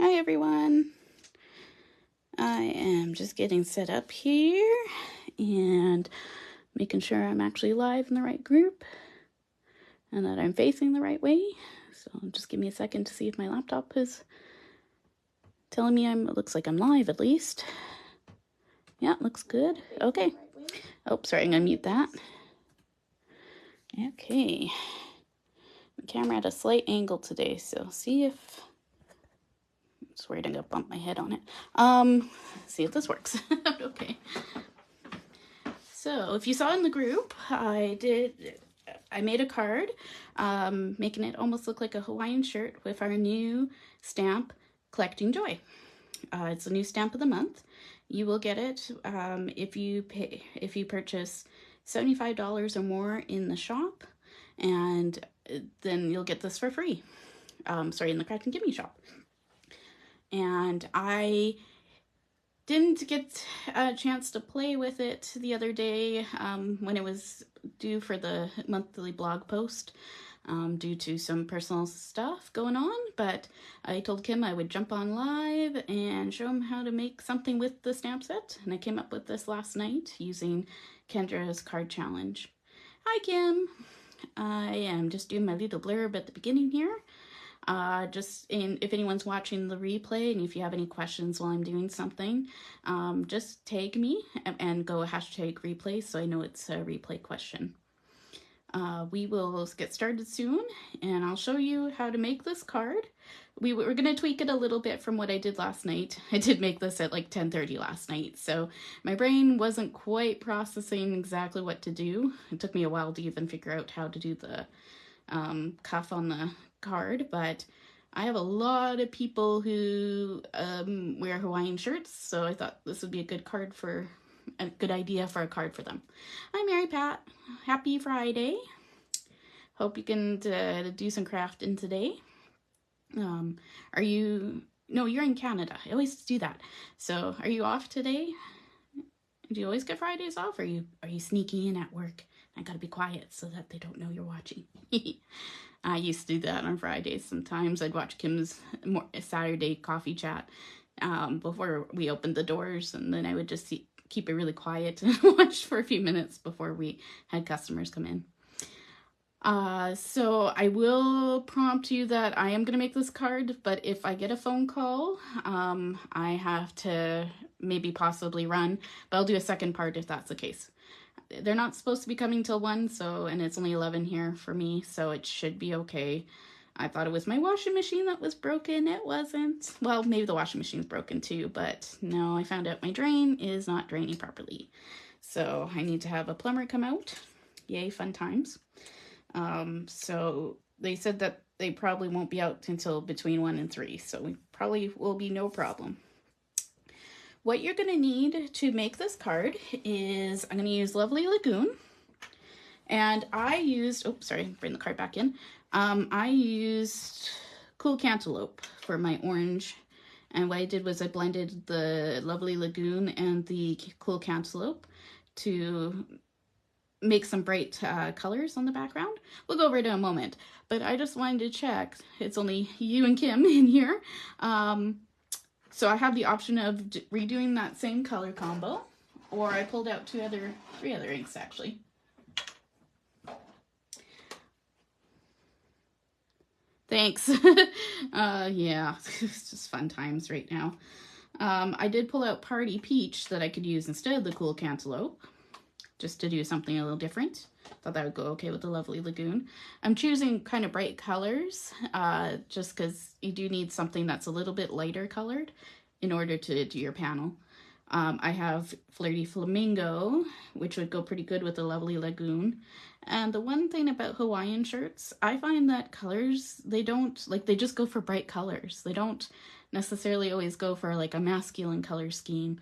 Hi everyone. I am just getting set up here and making sure I'm actually live in the right group and that I'm facing the right way. So just give me a second to see if my laptop is telling me it looks like I'm live at least. Yeah, looks good. Okay. Oh, sorry, I'm gonna mute that. Okay. The camera at a slight angle today, so see if I was worried I'm gonna bump my head on it. See if this works. Okay. So if you saw in the group, I made a card, making it almost look like a Hawaiian shirt with our new stamp, Collecting Joy. It's a new stamp of the month. You will get it if you purchase $75 or more in the shop, and then you'll get this for free. In the Kraftin Kimmie shop. And I didn't get a chance to play with it the other day when it was due for the monthly blog post due to some personal stuff going on, but I told Kim I would jump on live and show him how to make something with the stamp set, and I came up with this last night using Kendra's card challenge. Hi Kim! I am just doing my little blurb at the beginning here. If anyone's watching the replay and if you have any questions while I'm doing something, just tag me and go #replay so I know it's a replay question. We will get started soon and I'll show you how to make this card. We're going to tweak it a little bit from what I did last night. I did make this at like 10:30 last night, so my brain wasn't quite processing exactly what to do. It took me a while to even figure out how to do the cuff on the card, but I have a lot of people who wear Hawaiian shirts, so I thought this would be a good idea for a card for them. Hi Mary Pat, happy Friday. Hope you can do some crafting today. No, you're in Canada. I always do that. So are you off today? Do you always get Fridays off, or are you sneaking in at work? I gotta be quiet so that they don't know you're watching. I used to do that on Fridays sometimes. I'd watch Kim's Saturday coffee chat before we opened the doors, and then I would just keep it really quiet and watch for a few minutes before we had customers come in. So I will prompt you that I am going to make this card, but if I get a phone call, I have to possibly run, but I'll do a second part if that's the case. They're not supposed to be coming till 1, and it's only 11 here for me, so it should be okay. I thought it was my washing machine that was broken. It wasn't. Well, maybe the washing machine's broken too, but no, I found out my drain is not draining properly. So I need to have a plumber come out. Yay, fun times. So they said that they probably won't be out until between 1 and 3, so we probably will be no problem. What you're going to need to make this card is, I'm going to use Lovely Lagoon, and I used, bring the card back in. I used Cool Cantaloupe for my orange, and what I did was I blended the Lovely Lagoon and the Cool Cantaloupe to make some bright colors on the background. We'll go over it in a moment, but I just wanted to check. It's only you and Kim in here. So I have the option of redoing that same color combo, or I pulled out 3 other inks actually. Thanks. Yeah, it's just fun times right now. I did pull out Party Peach that I could use instead of the Cool Cantaloupe, just to do something a little different. Thought that would go okay with the Lovely Lagoon. I'm choosing kind of bright colors, just because you do need something that's a little bit lighter colored in order to do your panel. I have Flirty Flamingo, which would go pretty good with the Lovely Lagoon. And the one thing about Hawaiian shirts, I find that colors, they just go for bright colors. They don't necessarily always go for like a masculine color scheme.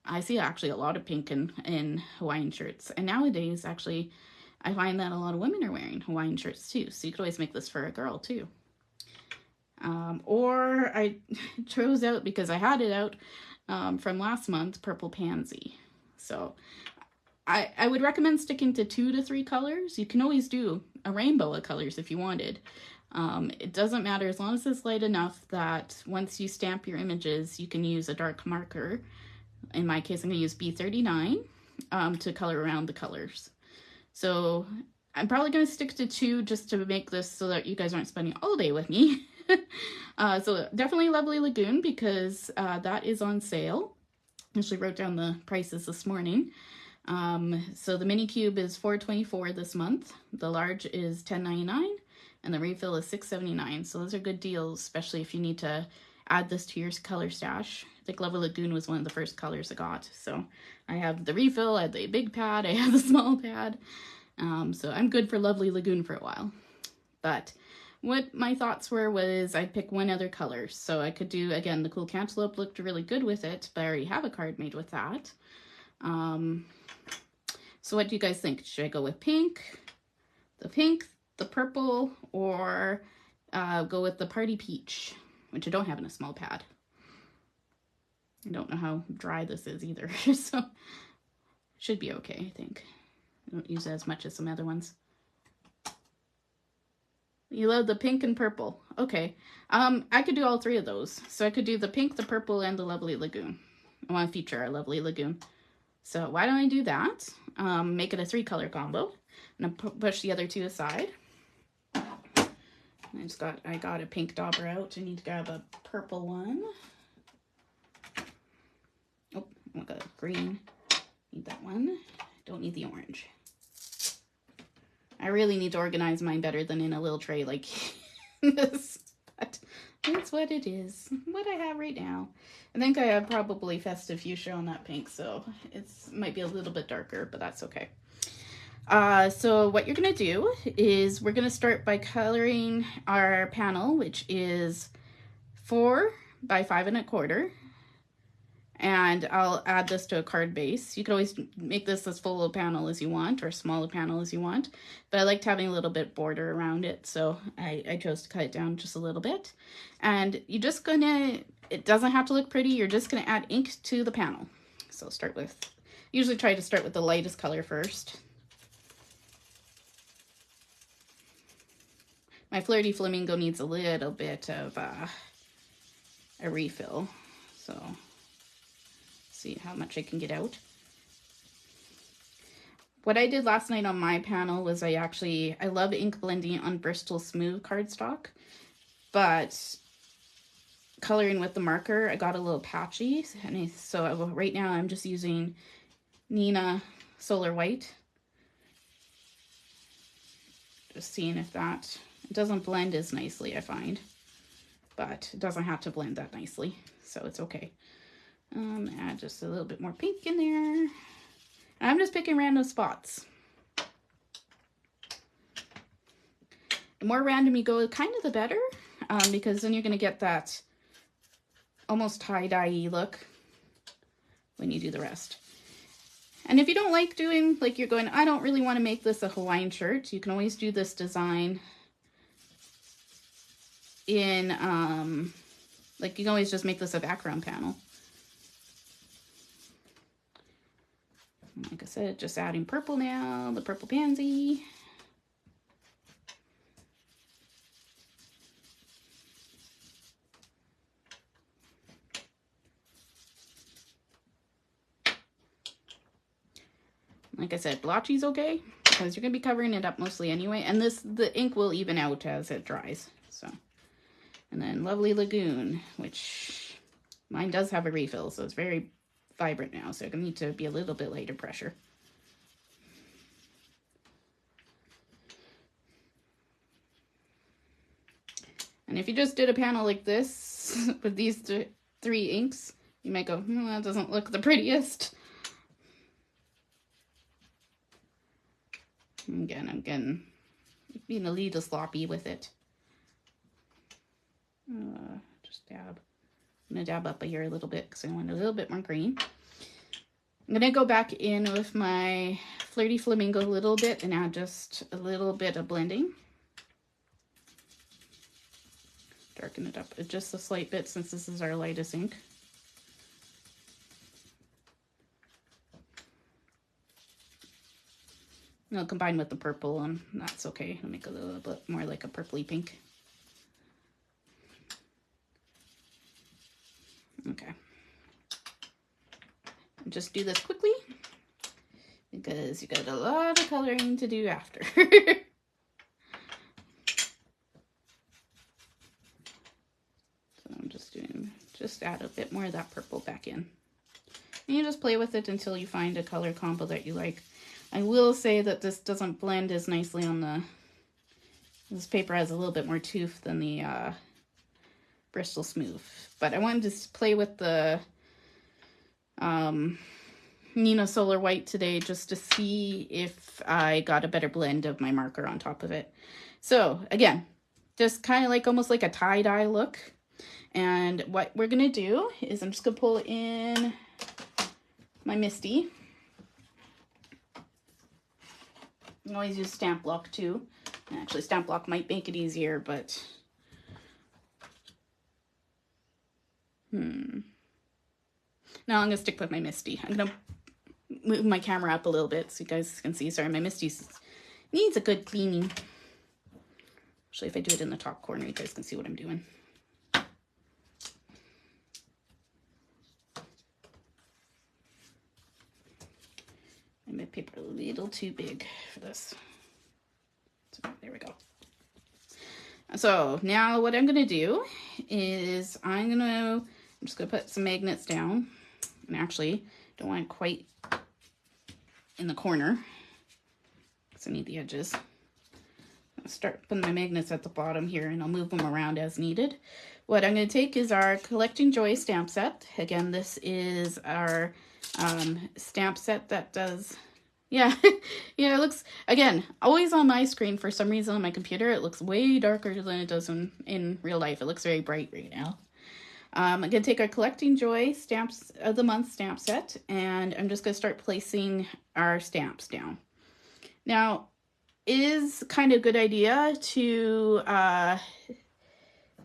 I see actually a lot of pink in Hawaiian shirts. And nowadays, actually, I find that a lot of women are wearing Hawaiian shirts too. So you could always make this for a girl too. Or I chose out, because I had it out from last month, Purple Pansy. So I would recommend sticking to 2 to 3 colors. You can always do a rainbow of colors if you wanted. It doesn't matter as long as it's light enough that once you stamp your images, you can use a dark marker. In my case, I'm going to use B39 to color around the colors. So I'm probably going to stick to 2 just to make this so that you guys aren't spending all day with me. So definitely Lovely Lagoon, because that is on sale. I actually wrote down the prices this morning. So the mini cube is $4.24 this month. The large is $10.99. And the refill is $6.79. So those are good deals, especially if you need to add this to your color stash. I think Lovely Lagoon was one of the first colors I got. So I have the refill, I have the big pad, I have the small pad. So I'm good for Lovely Lagoon for a while. But what my thoughts were was I'd pick one other color. So I could do, again, the Cool Cantaloupe looked really good with it, but I already have a card made with that. So what do you guys think? Should I go with pink, the purple, or go with the Party Peach, which I don't have in a small pad. I don't know how dry this is either, so should be okay, I think. I don't use it as much as some other ones. You love the pink and purple. Okay. I could do all 3 of those. So I could do the pink, the purple, and the Lovely Lagoon. I want to feature our Lovely Lagoon. So why don't I do that? Make it a 3-color combo. I'm going to push the other 2 aside. I got a pink dauber out. I need to grab a purple one. Oh, I got a green. Need that one. Don't need the orange. I really need to organize mine better than in a little tray like this. But that's what it is. What I have right now. I think I have probably Festive Fuchsia on that pink, so it might be a little bit darker, but that's okay. So what you're going to do is we're going to start by coloring our panel, which is 4 by 5 1/4. And I'll add this to a card base. You can always make this as full a panel as you want, or small a panel as you want. But I liked having a little bit border around it, so I chose to cut it down just a little bit. And you're just gonna, it doesn't have to look pretty, you're just gonna add ink to the panel. So start with, usually try to start with the lightest color first. My Flirty Flamingo needs a little bit of a refill, so see how much I can get out. What I did last night on my panel was I love ink blending on Bristol Smooth cardstock, but coloring with the marker, I got a little patchy. And so right now I'm just using Nina Solar White. Just seeing if that, it doesn't blend as nicely, I find, but it doesn't have to blend that nicely, so it's okay. Add just a little bit more pink in there. And I'm just picking random spots. The more random you go, kind of the better, because then you're going to get that almost tie-dye look when you do the rest. And if you don't like doing, like you're going, I don't really want to make this a Hawaiian shirt, you can always do this design in, like you can always just make this a background panel. Like I said, just adding purple now, the purple pansy. Like I said, blotchy's okay, because you're going to be covering it up mostly anyway, and the ink will even out as it dries. So, and then Lovely Lagoon, which mine does have a refill, so it's very vibrant now, so I need to be a little bit lighter pressure. And if you just did a panel like this with these 3 inks, you might go, that doesn't look the prettiest. Again, I'm being a little sloppy with it. Just dab. I'm going to dab up here a little bit because I want a little bit more green. I'm going to go back in with my Flirty Flamingo a little bit and add just a little bit of blending. Darken it up just a slight bit since this is our lightest ink. And I'll combine with the purple, and that's okay. It'll make a little bit more like a purpley pink. Okay. Just do this quickly because you got a lot of coloring to do after. So I'm just add a bit more of that purple back in. And you just play with it until you find a color combo that you like. I will say that this doesn't blend as nicely on this paper has a little bit more tooth than the Bristol Smooth. But I wanted to play with the Nina Solar White today just to see if I got a better blend of my marker on top of it. So again, just kind of like almost like a tie-dye look. And what we're going to do is I'm just going to pull in my Misty. You can always use stamp block too. Actually, stamp block might make it easier, but now I'm gonna stick with my Misty. I'm gonna move my camera up a little bit so you guys can see. Sorry, my Misty needs a good cleaning. Actually, if I do it in the top corner, you guys can see what I'm doing. And my paper a little too big for this. So there we go. So now what I'm gonna do is I'm just gonna put some magnets down, and actually don't want it quite in the corner because I need the edges. I'll start putting my magnets at the bottom here, and I'll move them around as needed. What I'm going to take is our Collecting Joy stamp set. Again, this is our stamp set that does, yeah, yeah, it looks, again, always on my screen for some reason on my computer, it looks way darker than it does in real life. It looks very bright right now. I'm going to take our Collecting Joy Stamps of the Month stamp set, and I'm just going to start placing our stamps down. Now, it is kind of a good idea to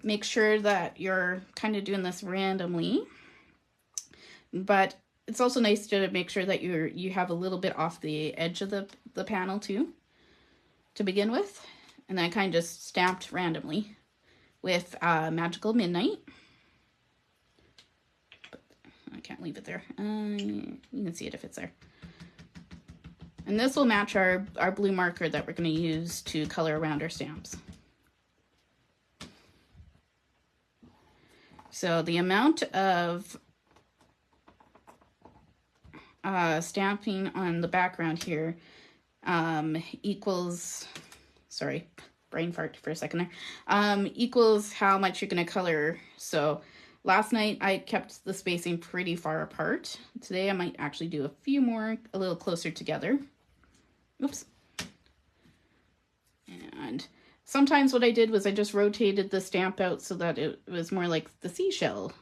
make sure that you're kind of doing this randomly, but it's also nice to make sure that you have a little bit off the edge of the panel too, to begin with. And I kind of just stamped randomly with Magical Midnight. But I can't leave it there. You can see it if it's there. And this will match our blue marker that we're going to use to color around our stamps. So the amount of stamping on the background here equals, sorry, brain fart for a second there, equals how much you're going to color. So last night I kept the spacing pretty far apart. Today I might actually do a few more a little closer together. Oops. And sometimes what I did was I just rotated the stamp out so that it was more like the seashell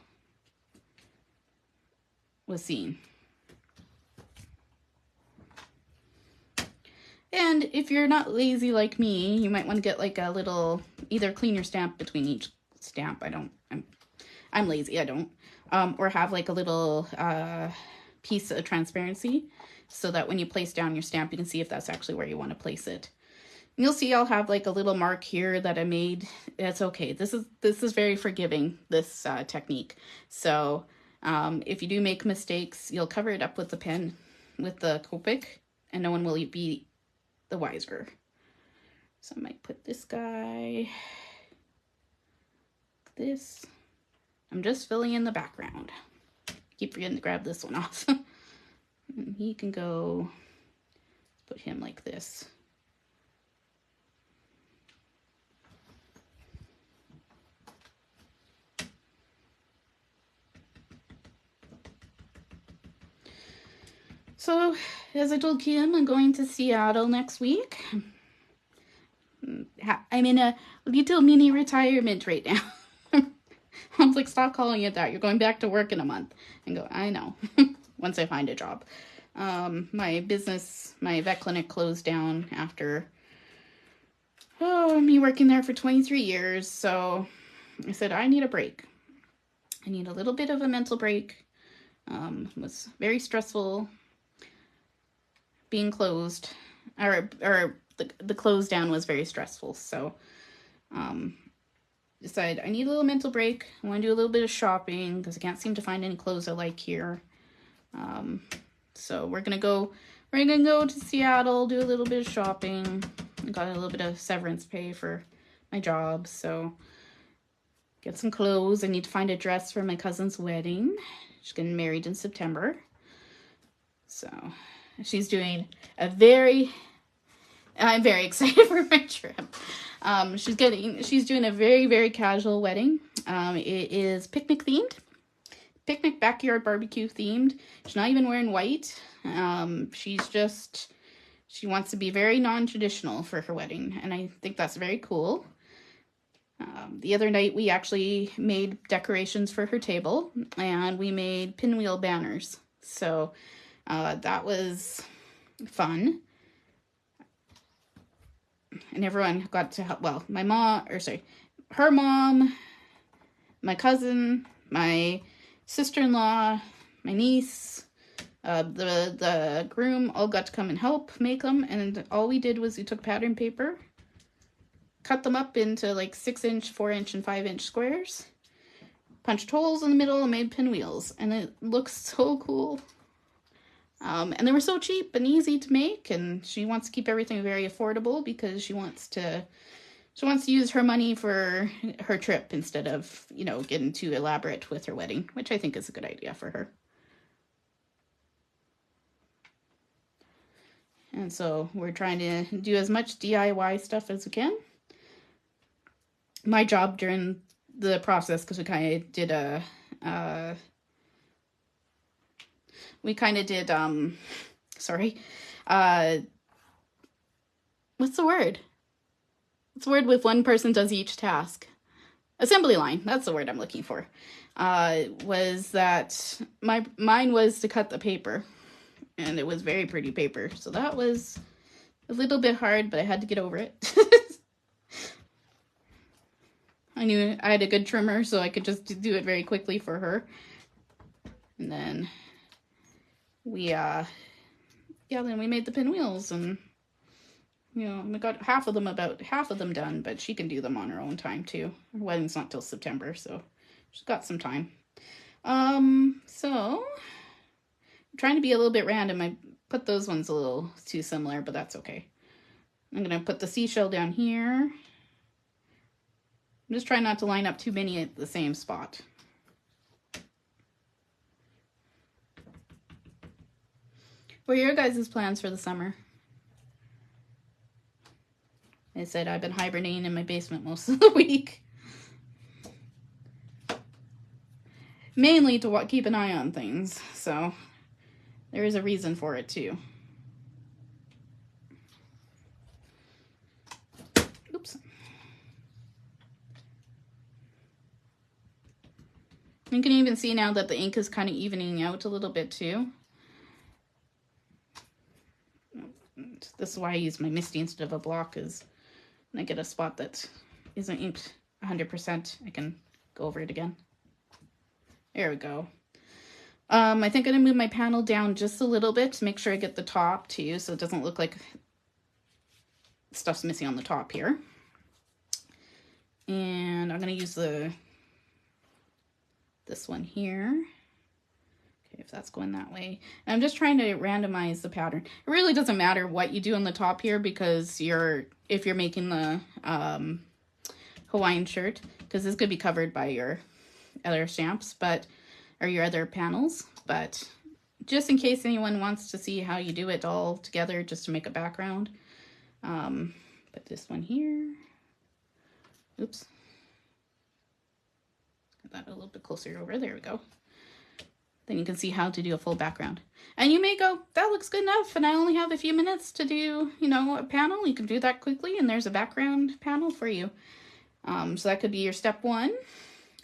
was seen. And if you're not lazy like me, you might want to get like a little, either clean your stamp between each stamp. I'm lazy, I don't. Or have like a little piece of transparency so that when you place down your stamp, you can see if that's actually where you want to place it. And you'll see I'll have like a little mark here that I made. It's okay. This is very forgiving, this technique. So if you do make mistakes, you'll cover it up with the pen, with the Copic, and no one will be the wiser. So I might put this guy like this. I'm just filling in the background. Keep forgetting to grab this one off. And he can go, put him like this. So, as I told Kim, I'm going to Seattle next week. I'm in a little mini retirement right now. I was like, stop calling it that. You're going back to work in a month. And go, I know. Once I find a job. My business, my vet clinic closed down after, me working there for 23 years. So I said, I need a break. I need a little bit of a mental break. It was very stressful being closed, or the close down was very stressful. So decided I need a little mental break. I want to do a little bit of shopping because I can't seem to find any clothes I like here. So we're gonna go to Seattle, do a little bit of shopping. I got a little bit of severance pay for my job, so get some clothes. I need to find a dress for my cousin's wedding. She's getting married in September. So she's doing I'm very excited for my trip. She's doing a very, very casual wedding. It is picnic themed. Picnic backyard barbecue themed. She's not even wearing white. She wants to be very non-traditional for her wedding, and I think that's very cool. The other night we actually made decorations for her table, and we made pinwheel banners. So that was fun. And everyone got to help. Well, her mom, my cousin, my sister-in-law, my niece, the groom all got to come and help make them. And all we did was we took pattern paper, cut them up into like 6-inch, 4-inch, and 5-inch squares, punched holes in the middle, and made pinwheels. And it looks so cool. And they were so cheap and easy to make, and she wants to keep everything very affordable because she wants to use her money for her trip instead of, getting too elaborate with her wedding, which I think is a good idea for her. And so we're trying to do as much DIY stuff as we can. My job during the process, because we kind of did what's the word? It's a word with one person does each task. Assembly line, that's the word I'm looking for. Was that mine was to cut the paper, and it was very pretty paper. So that was a little bit hard, but I had to get over it. I knew I had a good trimmer, so I could just do it very quickly for her. And then then we made the pinwheels, and we got half of them done, but she can do them on her own time too. Her wedding's not till September, so she's got some time. So I'm trying to be a little bit random. I put those ones a little too similar, but that's okay. I'm gonna put the seashell down here. I'm just trying not to line up too many at the same spot. What are your guys' plans for the summer? I said I've been hibernating in my basement most of the week. Mainly to keep an eye on things, so there is a reason for it too. Oops. You can even see now that the ink is kind of evening out a little bit too. This is why I use my Misty instead of a block, is when I get a spot that isn't inked 100%, I can go over it again. There we go. I think I'm going to move my panel down just a little bit to make sure I get the top too, so it doesn't look like stuff's missing on the top here. And I'm going to use this one here. Okay, if that's going that way. And I'm just trying to randomize the pattern. It really doesn't matter what you do on the top here, because if you're making the Hawaiian shirt, because this could be covered by your other stamps, or your other panels, but just in case anyone wants to see how you do it all together, just to make a background, put this one here. Oops. Get that a little bit closer over. There we go. Then you can see how to do a full background. And you may go, that looks good enough, and I only have a few minutes to do, a panel. You can do that quickly, and there's a background panel for you. So that could be your step one.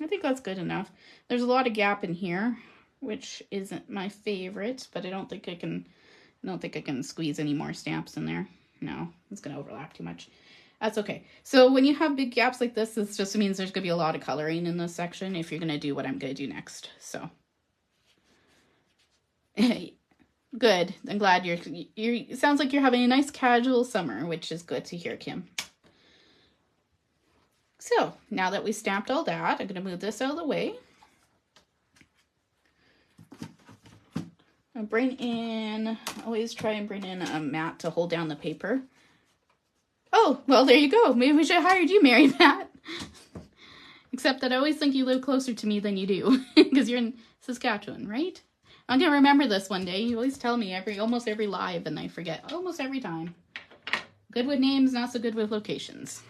I think that's good enough. There's a lot of gap in here, which isn't my favorite, but I don't think I can squeeze any more stamps in there. No, it's gonna overlap too much. That's okay. So when you have big gaps like this, this just means there's gonna be a lot of coloring in this section if you're gonna do what I'm gonna do next. So good. I'm glad it sounds like you're having a nice casual summer, which is good to hear, Kim. So now that we stamped all that, I'm going to move this out of the way. I'll bring in, always try and bring in a mat to hold down the paper. Oh, well, there you go. Maybe we should have hired you, Mary Pat. Except that I always think you live closer to me than you do, because you're in Saskatchewan, right? I'm going to remember this one day. You always tell me almost every live, and I forget almost every time. Good with names, not so good with locations.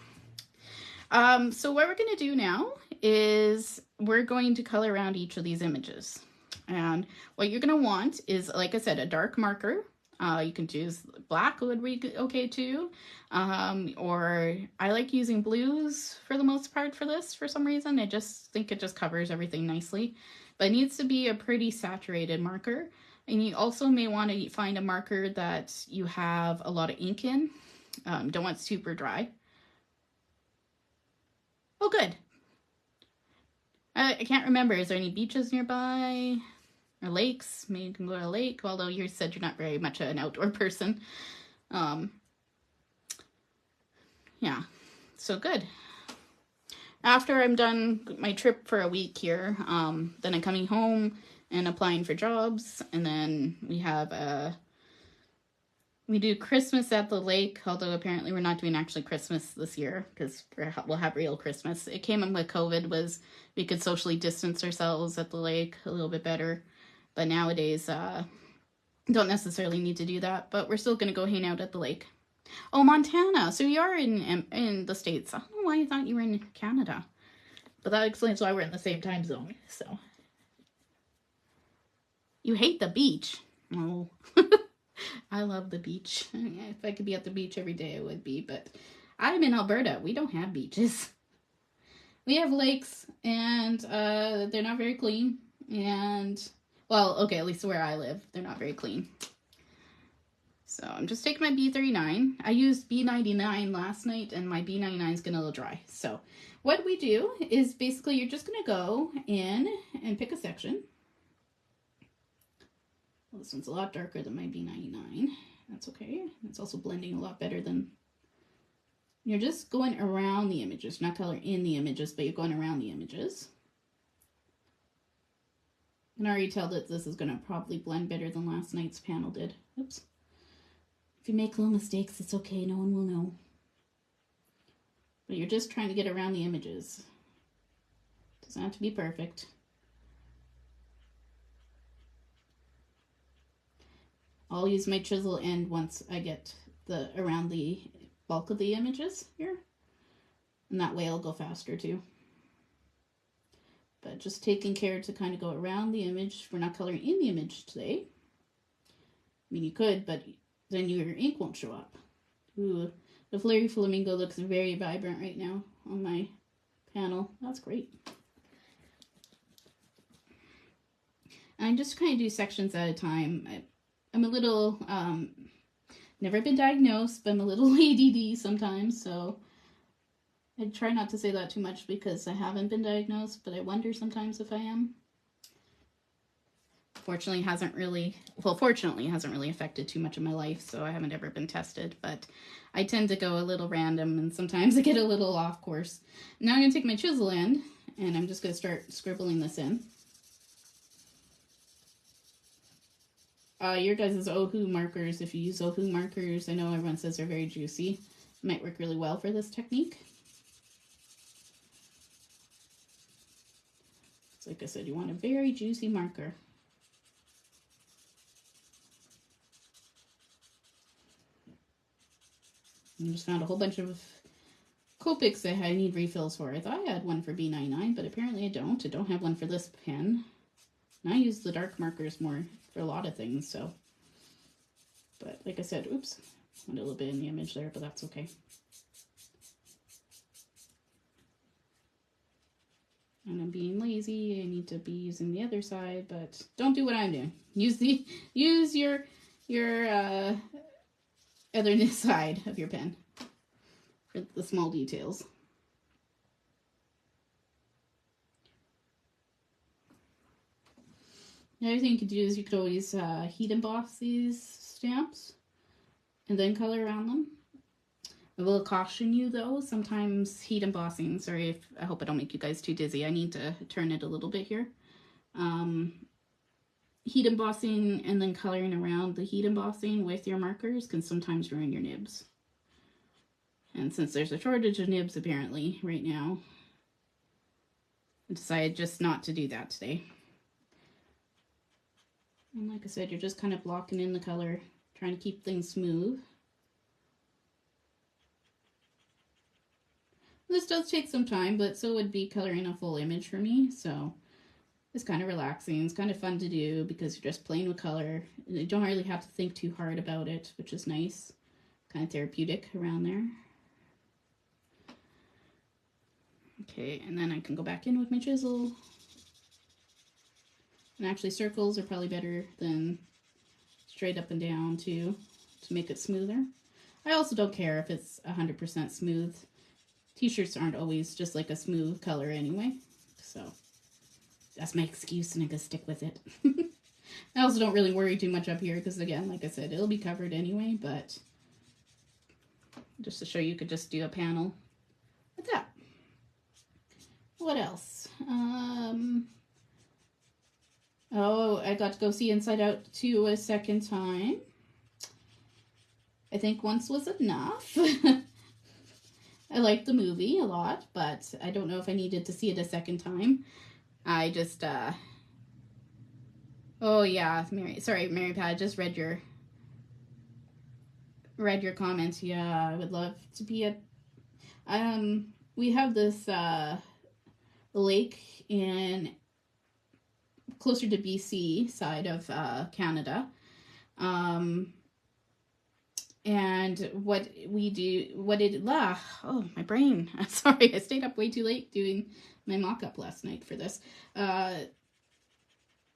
So what we're going to do now is we're going to color around each of these images. And what you're going to want is, like I said, a dark marker. You can choose black would be okay too. Or I like using blues for the most part for this for some reason. I just think it just covers everything nicely. But it needs to be a pretty saturated marker. And you also may want to find a marker that you have a lot of ink in. Don't want super dry. Oh, good. I can't remember. Is there any beaches nearby? Or lakes? Maybe you can go to a lake, although you said you're not very much an outdoor person. Yeah, so good. After I'm done my trip for a week here, then I'm coming home and applying for jobs, and then we do Christmas at the lake, although apparently we're not doing actually Christmas this year, because we'll have real Christmas. It came in with COVID, was we could socially distance ourselves at the lake a little bit better. But nowadays, don't necessarily need to do that. But we're still going to go hang out at the lake. Oh, Montana. So you are in the States. I don't know why I thought you were in Canada. But that explains why we're in the same time zone. So you hate the beach. Oh, I love the beach. If I could be at the beach every day, I would be. But I'm in Alberta. We don't have beaches. We have lakes, and they're not very clean. And... well, okay, at least where I live, they're not very clean. So I'm just taking my B39. I used B99 last night, and my B99 is getting a little dry. So what we do is basically you're just going to go in and pick a section. Well, this one's a lot darker than my B99. That's okay. It's also blending a lot better than... you're just going around the images, not coloring in the images, but you're going around the images. I can already tell that this is going to probably blend better than last night's panel did. Oops. If you make little mistakes, it's okay. No one will know. But you're just trying to get around the images. Doesn't have to be perfect. I'll use my chisel end once I get around the bulk of the images here. And that way I'll go faster too. But just taking care to kind of go around the image. We're not coloring in the image today. I mean, you could, but then your ink won't show up. Ooh, the Flurry Flamingo looks very vibrant right now on my panel. That's great. And I just kind of do sections at a time. I'm a little, never been diagnosed, but I'm a little ADD sometimes, so... I try not to say that too much because I haven't been diagnosed, but I wonder sometimes if I am. Fortunately, it hasn't really affected too much of my life, so I haven't ever been tested, but I tend to go a little random, and sometimes I get a little off course. Now I'm going to take my chisel end, and I'm just going to start scribbling this in. Your guys' Ohu markers, if you use Ohu markers, I know everyone says they're very juicy. Might work really well for this technique. Like I said, you want a very juicy marker. I just found a whole bunch of Copics that I need refills for. I thought I had one for B99, but apparently I don't. I don't have one for this pen. And I use the dark markers more for a lot of things, so. But like I said, oops, went a little bit in the image there, but that's okay. And I'm being lazy. I need to be using the other side, but don't do what I'm doing. Use your other side of your pen for the small details. The other thing you could do is you could always heat emboss these stamps and then color around them. I will caution you though, sometimes heat embossing, sorry if, I hope I don't make you guys too dizzy. I need to turn it a little bit here. Heat embossing and then coloring around the heat embossing with your markers can sometimes ruin your nibs. And since there's a shortage of nibs apparently right now, I decided just not to do that today. And like I said, you're just kind of blocking in the color, trying to keep things smooth. This does take some time, but so would be coloring a full image for me, so it's kind of relaxing. It's kind of fun to do because you're just playing with color. You don't really have to think too hard about it, which is nice. Kind of therapeutic around there. Okay, and then I can go back in with my chisel. And actually circles are probably better than straight up and down too, to make it smoother. I also don't care if it's 100% smooth. T-shirts aren't always just like a smooth color anyway, so that's my excuse and I can stick with it. I also don't really worry too much up here because again, like I said, it'll be covered anyway, but just to show you could just do a panel like that. What else? Oh, I got to go see Inside Out 2 a second time. I think once was enough. I liked the movie a lot, but I don't know if I needed to see it a second time. I just, oh yeah, Mary Pat, I just read your comments. Yeah, I would love to be at, we have this, lake in, closer to BC side of, Canada, and what we do, oh, my brain. I'm sorry, I stayed up way too late doing my mock-up last night for this.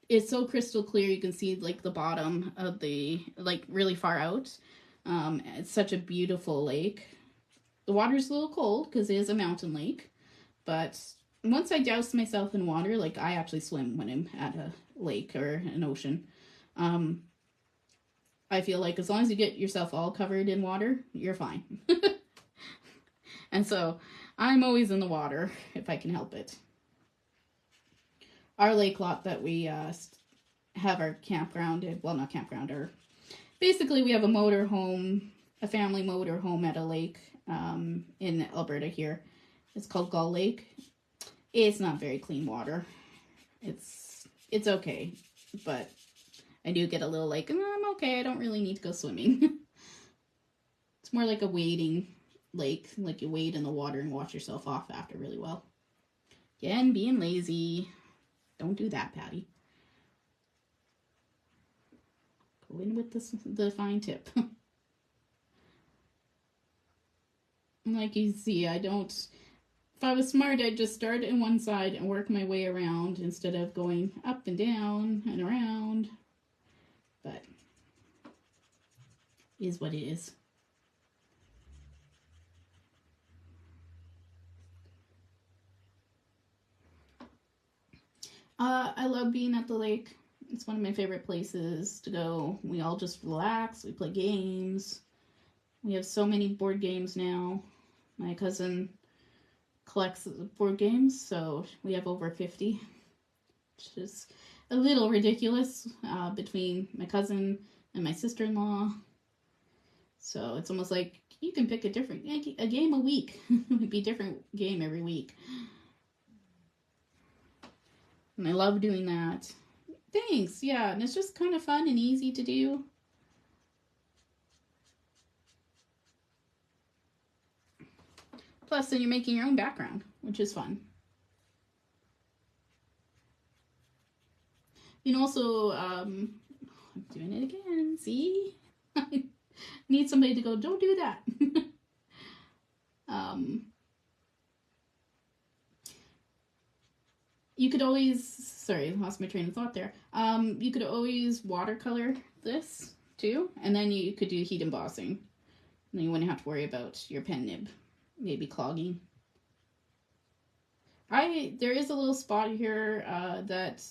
It's so crystal clear, you can see like the bottom of the, like really far out. It's such a beautiful lake. The water's a little cold because it is a mountain lake, but once I douse myself in water, like I actually swim when I'm at a lake or an ocean. I feel like as long as you get yourself all covered in water, you're fine. And so I'm always in the water if I can help it. Our lake lot that we have our campground, well, not campground, or basically we have a motor home, a family motor home at a lake in Alberta here. It's called Gull Lake. It's not very clean water. It's okay, but I do get a little like, I'm okay, I don't really need to go swimming. It's more like a wading lake, like you wade in the water and wash yourself off after really well. Again, being lazy. Don't do that, Patti. Go in with the fine tip. Like you see, if I was smart, I'd just start in one side and work my way around instead of going up and down and around. But it is what it is. I love being at the lake. It's one of my favorite places to go. We all just relax. We play games. We have so many board games now. My cousin collects board games, so we have over 50, which is a little ridiculous between my cousin and my sister-in-law. So it's almost like you can pick a game a week. It'd be a different game every week. And I love doing that. Thanks, yeah, and it's just kind of fun and easy to do. Plus, then you're making your own background, which is fun. You can also, I'm doing it again, see? I need somebody to go, don't do that. You could always, sorry, lost my train of thought there. You could always watercolor this too, and then you could do heat embossing. And then you wouldn't have to worry about your pen nib maybe clogging. There is a little spot here that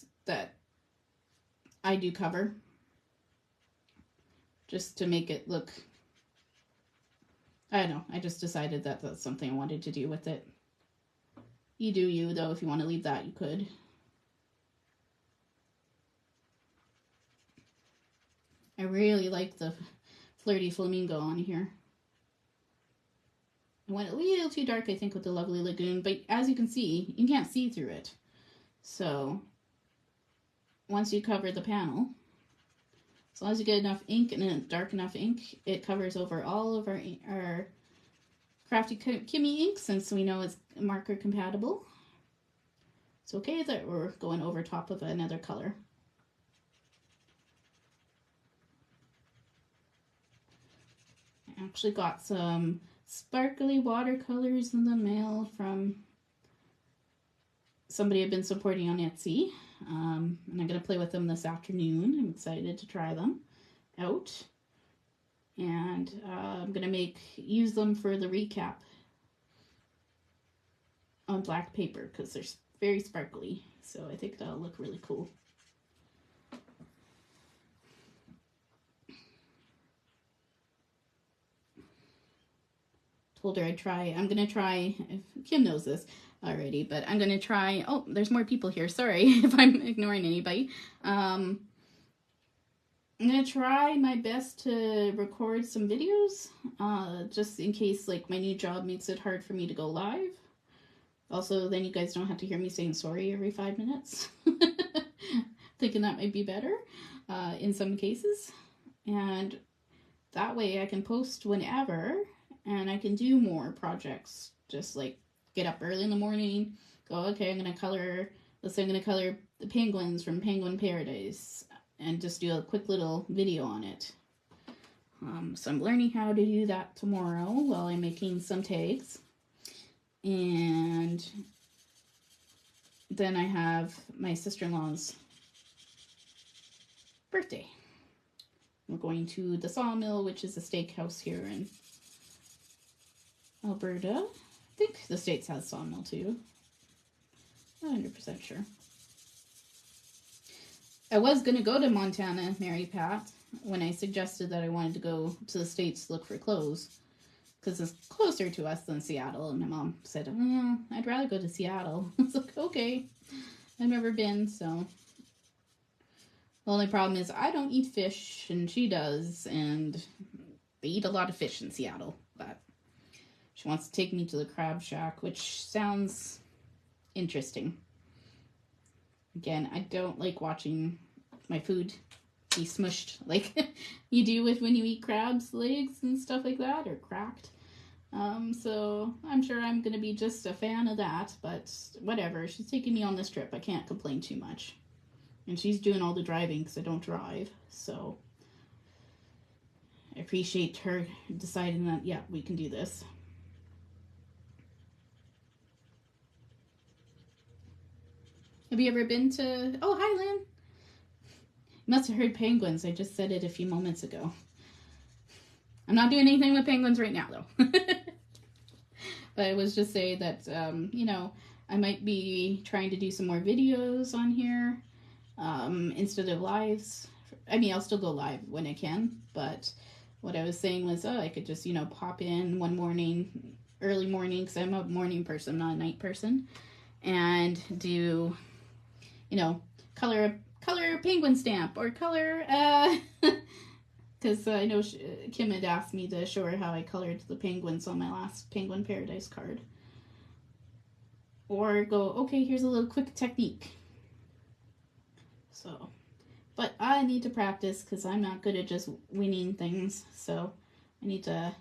I do cover just to make it look I don't know. I just decided that that's something I wanted to do with it. You do you, though. If you want to leave that, you could. I really like the flirty flamingo on here. I went a little too dark, I think, with the lovely lagoon, but as you can see, you can't see through it. So, once you cover the panel, as long as you get enough ink and a dark enough ink, it covers over all of our Kraftin Kimmie Inks, since we know it's marker compatible. It's okay that we're going over top of another color. I actually got some sparkly watercolors in the mail from somebody I've been supporting on Etsy. And I'm going to play with them this afternoon. I'm excited to try them out. And I'm going to use them for the recap on black paper because they're very sparkly. So I think that'll look really cool. Told her I'd try. I'm going to try. Kim knows this already, but I'm going to try. Oh, there's more people here. Sorry if I'm ignoring anybody. I'm going to try my best to record some videos, just in case like my new job makes it hard for me to go live. Also, then you guys don't have to hear me saying sorry every 5 minutes. Thinking that might be better in some cases. And that way I can post whenever, and I can do more projects. Just like get up early in the morning, go, okay, I'm going to color, let's say I'm going to color the penguins from Penguin Paradise, and just do a quick little video on it. So I'm learning how to do that tomorrow while I'm making some tags. And then I have my sister-in-law's birthday. We're going to the Sawmill, which is a steakhouse here in Alberta. I think the States has Sawmill too. Not 100% sure. I was going to go to Montana, Mary Pat, when I suggested that I wanted to go to the States to look for clothes, because it's closer to us than Seattle. And my mom said, oh, I'd rather go to Seattle. I was like, okay. I've never been, so. The only problem is I don't eat fish, and she does, and they eat a lot of fish in Seattle. But she wants to take me to the Crab Shack, which sounds interesting. Again, I don't like watching my food be smushed like you do with when you eat crabs' legs and stuff like that, or cracked. So I'm sure I'm going to be just a fan of that, but whatever. She's taking me on this trip. I can't complain too much. And she's doing all the driving because I don't drive. So I appreciate her deciding that, yeah, we can do this. Have you ever been to... Oh, hi, Lynn. You must have heard penguins. I just said it a few moments ago. I'm not doing anything with penguins right now, though. But I was just saying that, you know, I might be trying to do some more videos on here instead of lives. I mean, I'll still go live when I can, but what I was saying was, oh, I could just, you know, pop in one morning, early morning, because I'm a morning person, not a night person, and do, you know, color a penguin stamp, or color, because I know Kim had asked me to show her how I colored the penguins on my last Penguin Paradise card. Or go, okay, here's a little quick technique. So, but I need to practice because I'm not good at just winning things. So I need to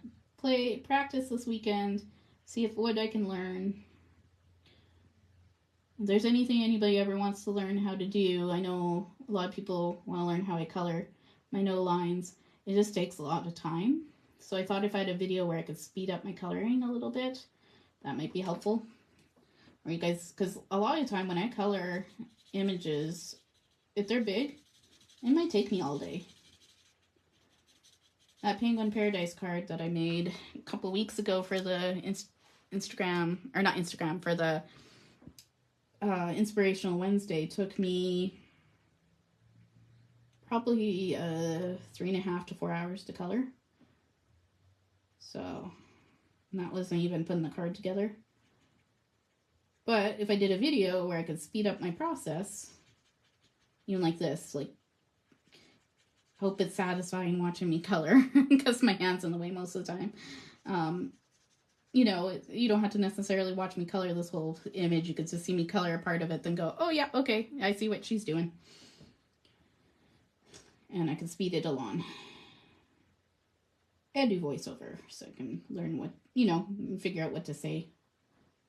practice this weekend, see what I can learn. If there's anything anybody ever wants to learn how to do, I know a lot of people want to learn how I color my no lines. It just takes a lot of time. So I thought if I had a video where I could speed up my coloring a little bit, that might be helpful. Or you guys, because a lot of the time when I color images, if they're big, it might take me all day. That Penguin Paradise card that I made a couple weeks ago for the Instagram, or not Instagram, for the Inspirational Wednesday took me probably 3.5 to 4 hours to color. So And that wasn't even putting the card together. But if I did a video where I could speed up my process, even like this, like, hope it's satisfying watching me color because my hand's in the way most of the time. You know, you don't have to necessarily watch me color this whole image. You could just see me color a part of it, then go, oh yeah, okay, I see what she's doing. And I can speed it along. And do voiceover so I can learn what, you know, figure out what to say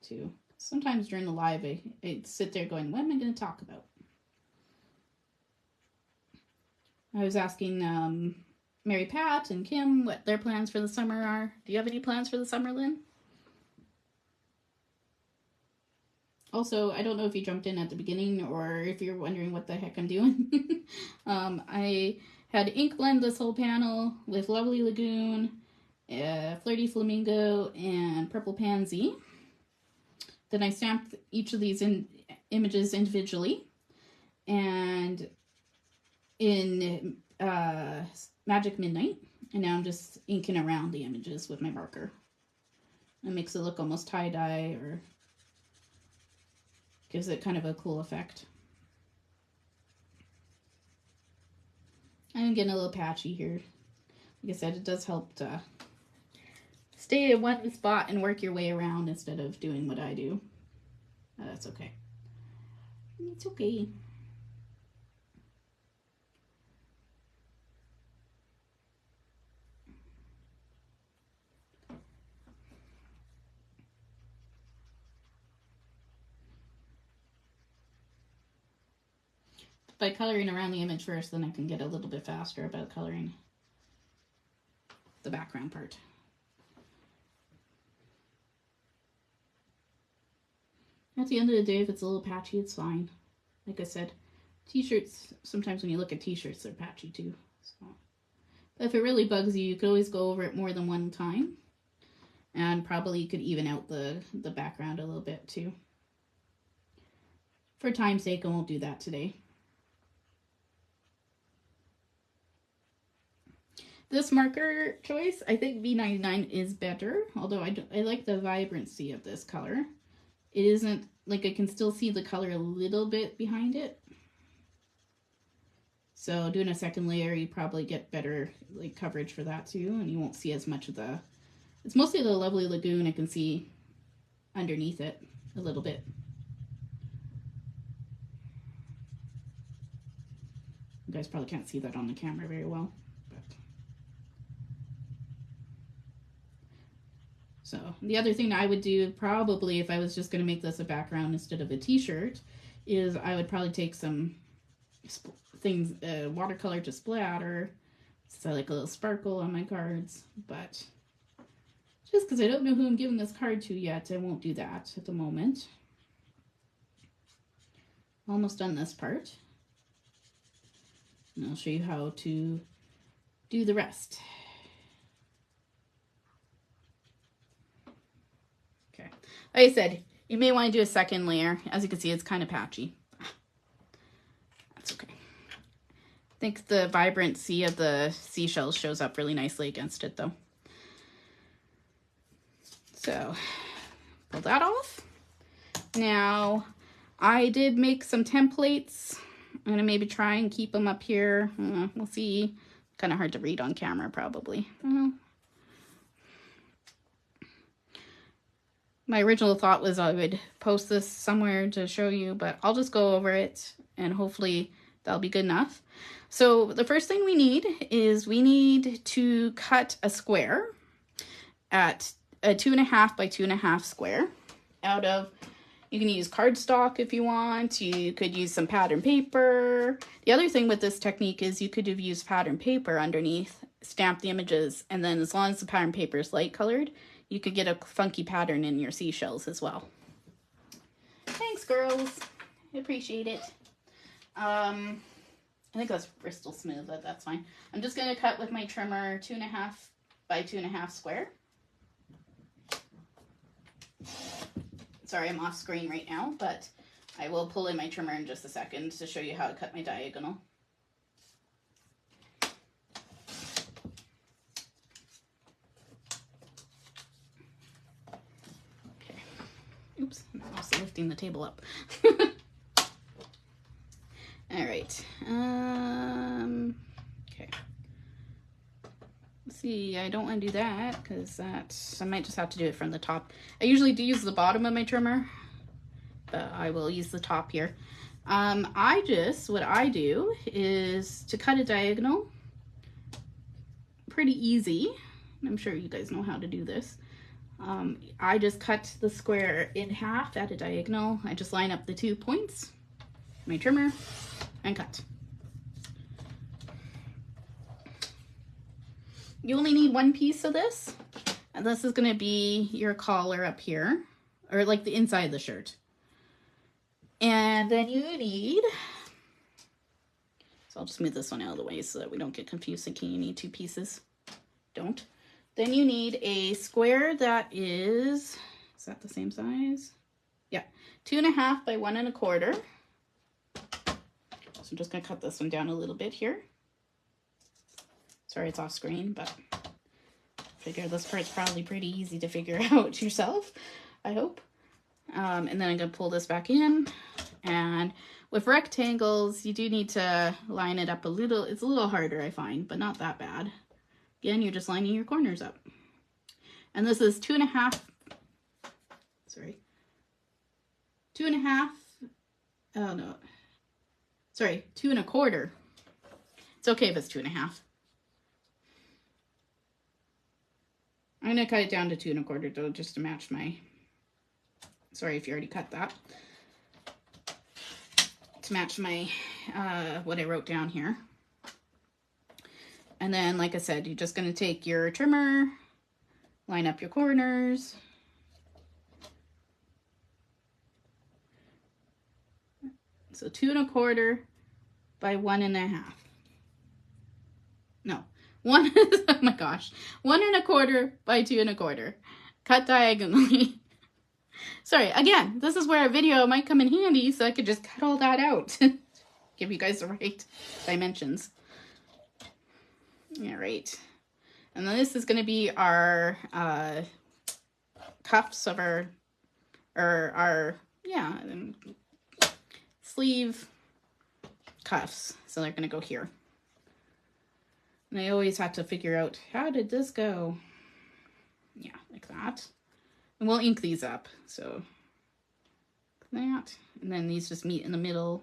too. Sometimes during the live, I sit there going, what am I going to talk about? I was asking Mary Pat and Kim what their plans for the summer are. Do you have any plans for the summer, Lynn? Also, I don't know if you jumped in at the beginning or if you're wondering what the heck I'm doing. I had ink blend this whole panel with Lovely Lagoon, Flirty Flamingo, and Purple Pansy. Then I stamped each of these images individually. And in Magic Midnight. And now I'm just inking around the images with my marker. It makes it look almost tie-dye, or gives it kind of a cool effect. I'm getting a little patchy here. Like I said, it does help to stay in one spot and work your way around instead of doing what I do. That's okay. It's okay. By coloring around the image first, then I can get a little bit faster about coloring the background part. At the end of the day, if it's a little patchy, it's fine. Like I said, t-shirts, sometimes when you look at t-shirts, they're patchy too. So. But if it really bugs you, you could always go over it more than one time. And probably you could even out the background a little bit too. For time's sake, I won't do that today. This marker choice, I think B99 is better, although I like the vibrancy of this color. It isn't, like, I can still see the color a little bit behind it. So doing a second layer, you probably get better, like, coverage for that too, and you won't see as much of the, it's mostly the Lovely Lagoon I can see underneath it a little bit. You guys probably can't see that on the camera very well. So the other thing I would do probably if I was just going to make this a background instead of a t-shirt is I would probably take some things, watercolor to splatter, so like a little sparkle on my cards. But just because I don't know who I'm giving this card to yet, I won't do that at the moment. Almost done this part. And I'll show you how to do the rest. Okay, like I said, you may want to do a second layer. As you can see, it's kind of patchy. That's okay. I think the vibrancy of the seashells shows up really nicely against it though. So, pull that off. Now, I did make some templates. I'm going to maybe try and keep them up here. We'll see. Kind of hard to read on camera probably. My original thought was I would post this somewhere to show you, but I'll just go over it and hopefully that'll be good enough. So the first thing we need is we need to cut a square at a 2.5 by 2.5 square out of, you can use cardstock if you want, you could use some pattern paper. The other thing with this technique is you could have used pattern paper underneath, stamp the images, and then as long as the pattern paper is light colored, you could get a funky pattern in your seashells as well. Thanks, girls. I appreciate it. I think that's Bristol Smooth, but that's fine. I'm just going to cut with my trimmer 2.5 by 2.5 square. Sorry, I'm off screen right now, but I will pull in my trimmer in just a second to show you how to cut my diagonal. Oops, I'm also lifting the table up. All right. Okay. Let's see, I don't want to do that because I might just have to do it from the top. I usually do use the bottom of my trimmer, but I will use the top here. What I do is to cut a diagonal, pretty easy. I'm sure you guys know how to do this. I just cut the square in half at a diagonal. I just line up the 2 points, my trimmer, and cut. You only need 1 piece of this, and this is going to be your collar up here, or like the inside of the shirt. And then you need, so I'll just move this one out of the way so that we don't get confused thinking you need 2 pieces. Don't. Then you need a square that is that the same size? Yeah, 2.5 by 1 1/4. So I'm just gonna cut this one down a little bit here. Sorry it's off screen, but I figure this part's probably pretty easy to figure out yourself, I hope. And then I'm gonna pull this back in. And with rectangles, you do need to line it up a little. It's a little harder, I find, but not that bad. Again, you're just lining your corners up. And this is 2.5, sorry, 2.5, oh no, sorry, 2 1/4. It's okay if it's 2.5. I'm gonna cut it down to 2 1/4 though, just to match my, sorry if you already cut that, to match my, what I wrote down here. And then, like I said, you're just going to take your trimmer, line up your corners. So 2 1/4 by 1 1/2. No, oh my gosh, 1 1/4 by 2 1/4. Cut diagonally. Sorry, again, this is where a video might come in handy, so I could just cut all that out. Give you guys the right dimensions. All right, and then this is going to be our cuffs of our sleeve cuffs. So they're going to go here. And I always have to figure out, how did this go? Yeah, like that. And we'll ink these up. So that, and then these just meet in the middle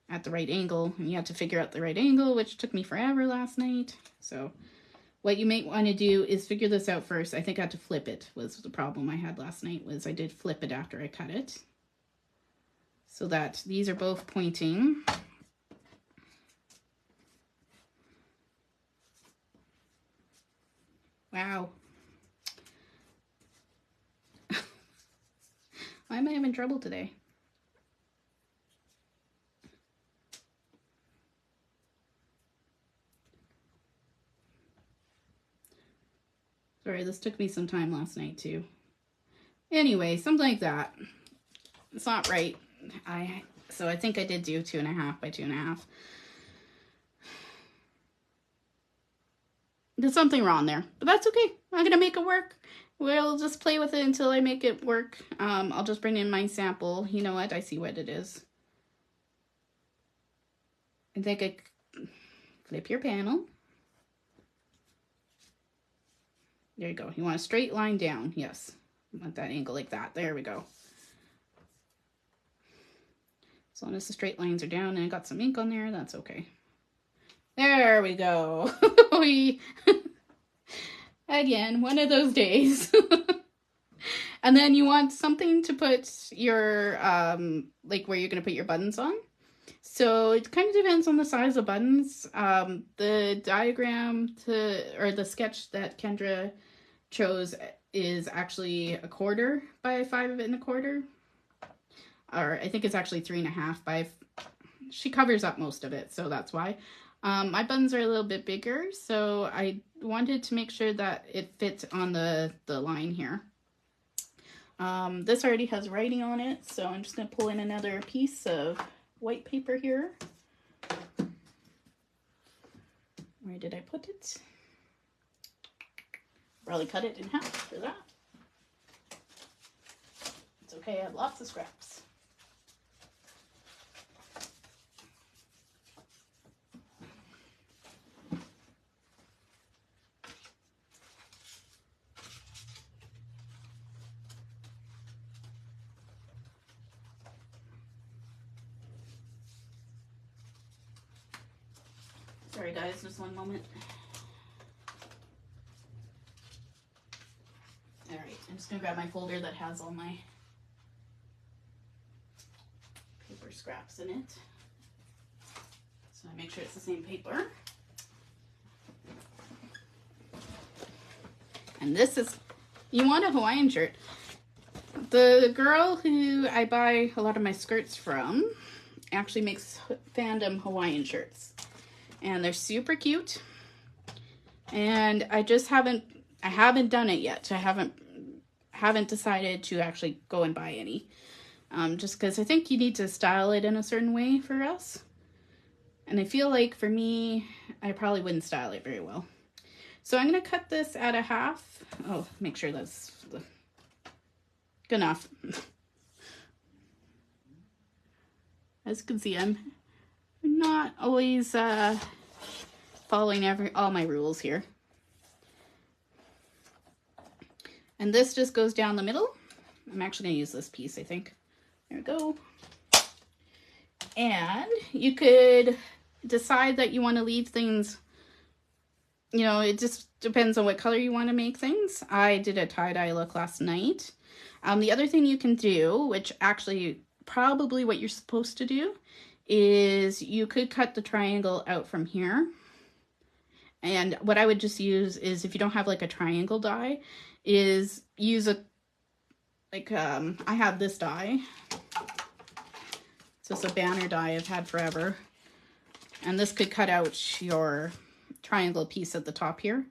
at the right angle, and you have to figure out the right angle, which took me forever last night. So what you might want to do is figure this out first. I think I had to flip it, was the problem I had last night, was I did flip it after I cut it, so that these are both pointing. Wow. Why am I having trouble today? Sorry, this took me some time last night too. Anyway, something like that. It's not right. So I think I did do 2.5 by 2.5. There's something wrong there, but that's okay. I'm gonna make it work. We'll just play with it until I make it work. I'll just bring in my sample. You know what? I see what it is. I think I flip your panel. There you go. You want a straight line down. Yes. You want that angle like that. There we go. As long as the straight lines are down and I got some ink on there, that's okay. There we go. Again, one of those days. And then you want something to put your, like where you're going to put your buttons on. So it kind of depends on the size of buttons. The diagram or the sketch that Kendra chose is actually 1/4 by 5 1/4. Or I think it's actually 3.5 by, she covers up most of it, so that's why. My buttons are a little bit bigger, so I wanted to make sure that it fits on the line here. This already has writing on it, so I'm just going to pull in another piece of white paper here. Where did I put it? Probably cut it in half for that. okay. I have lots of scraps. Sorry guys, just one moment. Alright, I'm just going to grab my folder that has all my paper scraps in it. So I make sure it's the same paper. And this is, you want a Hawaiian shirt. The girl who I buy a lot of my skirts from actually makes fandom Hawaiian shirts. And they're super cute. And I just haven't done it yet. I haven't decided to actually go and buy any. Just because I think you need to style it in a certain way for us. And I feel like for me, I probably wouldn't style it very well. So I'm going to cut this at a half. Oh, make sure that's good enough. As you can see, I'm not always following all my rules here. And this just goes down the middle. I'm actually going to use this piece, I think. There we go. And you could decide that you want to leave things, you know, it just depends on what color you want to make things. I did a tie-dye look last night. The other thing you can do, which actually probably what you're supposed to do, is you could cut the triangle out from here. And what I would just use is, if you don't have like a triangle die, is use a, like, I have this die. So it's a banner die I've had forever. And this could cut out your triangle piece at the top here.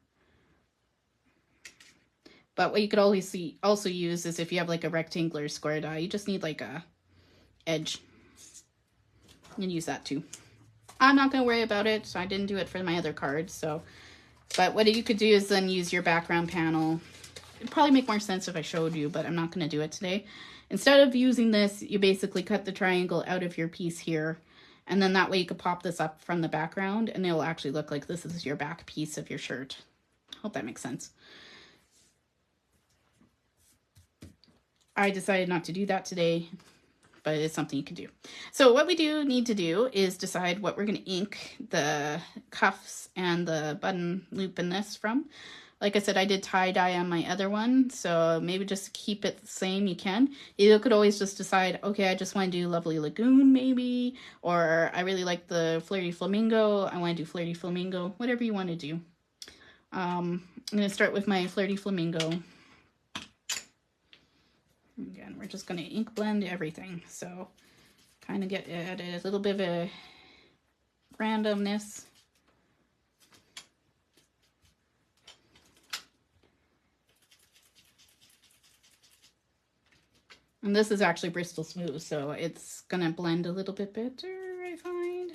But what you could always also use is if you have like a rectangular square die, you just need like a edge. You can use that too. I'm not going to worry about it, so I didn't do it for my other cards. So, but what you could do is then use your background panel. It'd probably make more sense if I showed you, but I'm not going to do it today. Instead of using this, you basically cut the triangle out of your piece here. And then that way you could pop this up from the background and it'll actually look like this is your back piece of your shirt. Hope that makes sense. I decided not to do that today, but it's something you can do. So what we do need to do is decide what we're going to ink the cuffs and the button loop in this from. Like I said, I did tie-dye on my other one, so maybe just keep it the same, you can. You could always just decide, okay, I just want to do Lovely Lagoon maybe, or I really like the Flirty Flamingo, I want to do Flirty Flamingo, whatever you want to do. I'm going to start with my Flirty Flamingo. Again, we're just going to ink blend everything, so kind of get at a little bit of a randomness. And this is actually Bristol Smooth, so it's going to blend a little bit better, I find.